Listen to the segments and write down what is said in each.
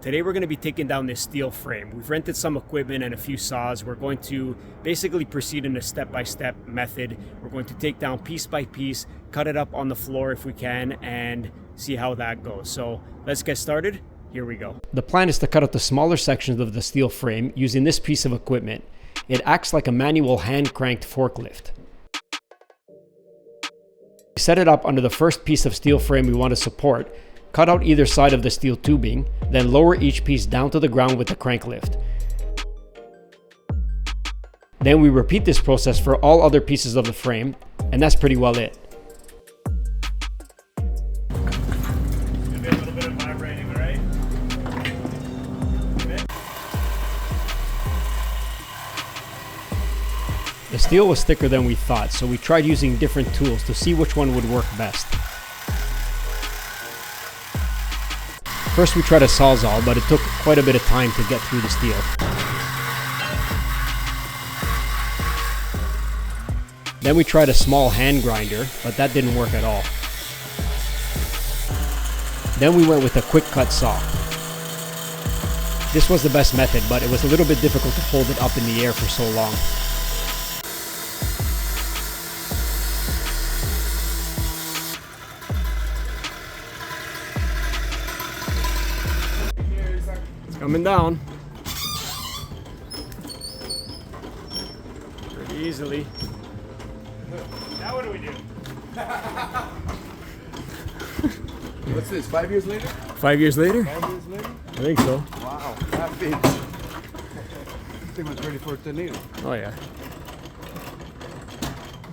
Today we're going to be taking down this steel frame. We've rented some equipment and a few saws. We're going to basically proceed in a step-by-step method. We're going to take down piece by piece, cut it up on the floor if we can, and see how that goes. So let's get started. Here we go. The plan is to cut out the smaller sections of the steel frame using this piece of equipment. It acts like a manual hand-cranked forklift. Set it up under the first piece of steel frame we want to support. Cut out either side of the steel tubing, then lower each piece down to the ground with the crank lift. Then we repeat this process for all other pieces of the frame, and that's pretty well it. Maybe a little bit of vibrating, right? The steel was thicker than we thought, so we tried using different tools to see which one would work best. First we tried a sawzall, but it took quite a bit of time to get through the steel. Then we tried a small hand grinder, but that didn't work at all. Then we went with a quick cut saw. This was the best method, but it was a little bit difficult to hold it up in the air for so long. Coming down pretty easily. Now what do we do? What's this, 5 years later? 5 years later? 5 years later? I think so. Wow, half inch. This thing was ready for a tornado. Oh yeah.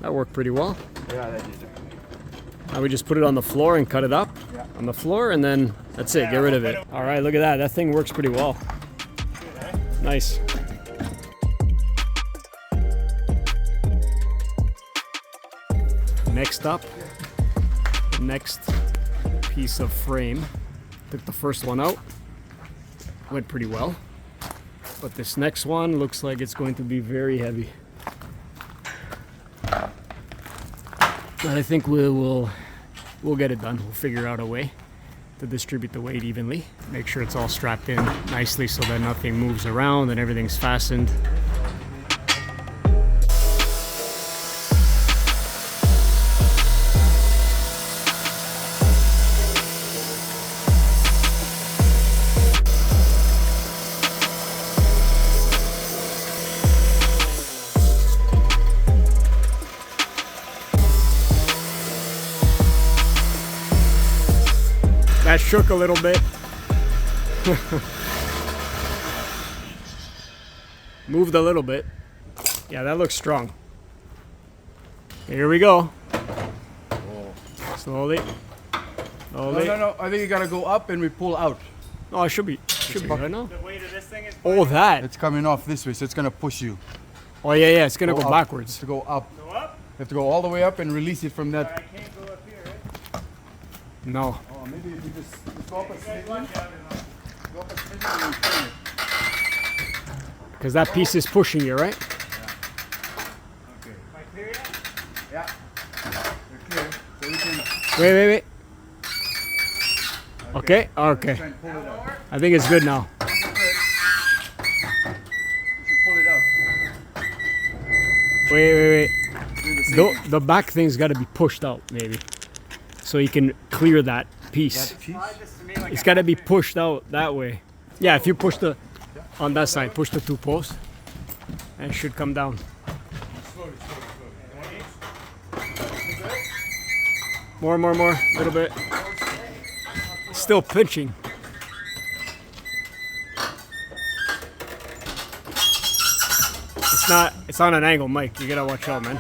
That worked pretty well. Yeah, that did. Now we just put it on the floor and cut it up on the floor, and then that's it, get rid of it. All right, look at that. That thing works pretty well. Nice. Next up, the next piece of frame. Took the first one out. Went pretty well. But this next one looks like it's going to be very heavy. But I think we'll get it done. We'll figure out a way to distribute the weight evenly. Make sure it's all strapped in nicely so that nothing moves around and everything's fastened. That shook a little bit. Moved a little bit. Yeah, that looks strong. Here we go. Slowly. Slowly. No. I think you gotta go up and we pull out. Oh, it should be right now. The weight of this thing is Oh, that. It's coming off this way, so it's gonna push you. Oh, yeah, it's gonna go up. backwards. To go up. go up. You have to go all the way up and release it from I that. can't go up here, right? No. Oh, maybe if you just go up a You guys smidgen. watch out, Go up a smidgen and turn it. Because that piece is pushing you, right? Okay. Am I clear yet? Yeah. You're clear. So we can Wait. Okay. Okay. try and pull it out. I think it's good now. You should pull it out. Wait. Do the same. The back thing's got to be pushed out, maybe. So you can clear that piece. That piece? This to me like It's got to be pushed out that way. Yeah, if you push on that side, push the two posts, and it should come down. Slowly. More, a little bit. Still pinching. It's on an angle, Mike. You gotta watch out, man.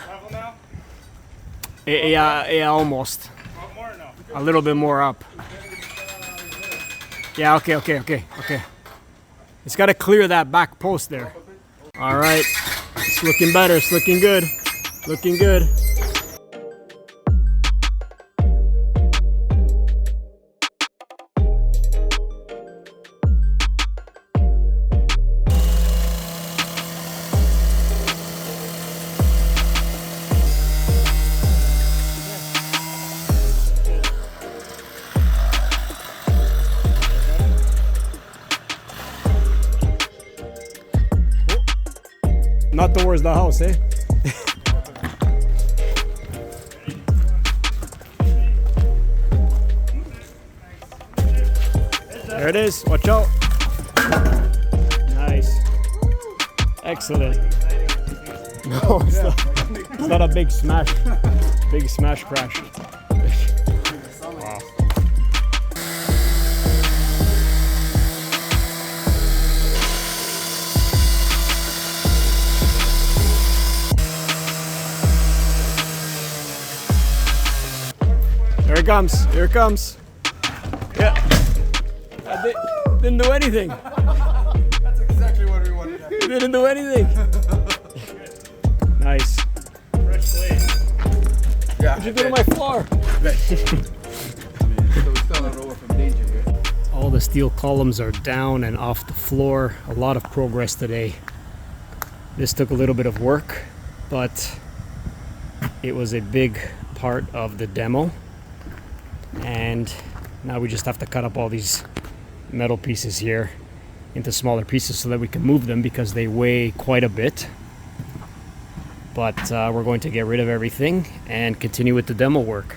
level now? Yeah, almost. More or no? A little bit more up. Yeah, okay. It's got to clear that back post there. All right. It's looking better. It's looking good. Looking good. not towards the house, eh? There it is. Watch out. Nice. Excellent. No, it's not a big smash. Big smash crash. Wow. Here it comes. Here it comes. Yeah. Didn't do anything. That's exactly what we wanted. Didn't do anything. Nice. Fresh blade. Yeah. What'd you do to my floor? So we're still not over from danger here. All the steel columns are down and off the floor. A lot of progress today. This took a little bit of work, but it was a big part of the demo. And now we just have to cut up all these metal pieces here into smaller pieces so that we can move them because they weigh quite a bit. But we're going to get rid of everything and continue with the demo work.